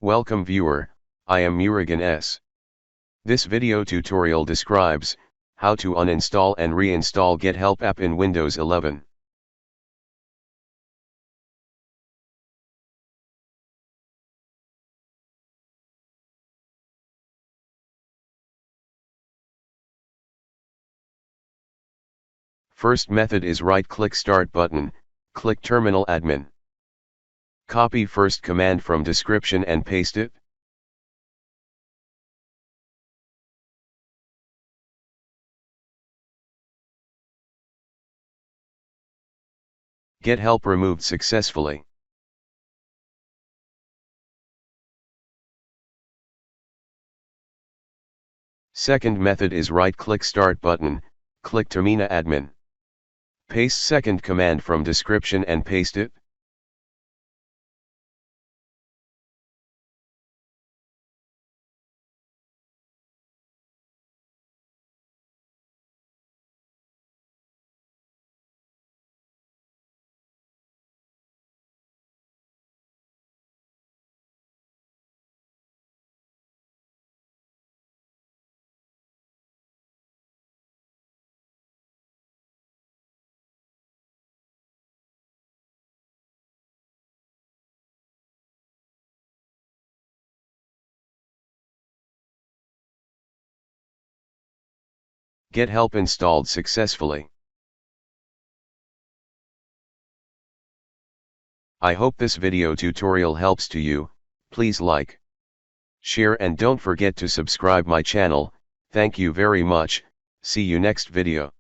Welcome viewer, I am Murugan S. This video tutorial describes how to uninstall and reinstall Get-AppxPackage app in Windows 11. First method is right-click Start button, click Terminal Admin. Copy first command from description and paste it. Get-AppxPackage removed successfully. Second method is right-click Start button, click Terminal Admin. Paste second command from description and paste it. Get-AppxPackage installed successfully. I hope this video tutorial helps to you. Please like, share and don't forget to subscribe my channel. Thank you very much. See you next video.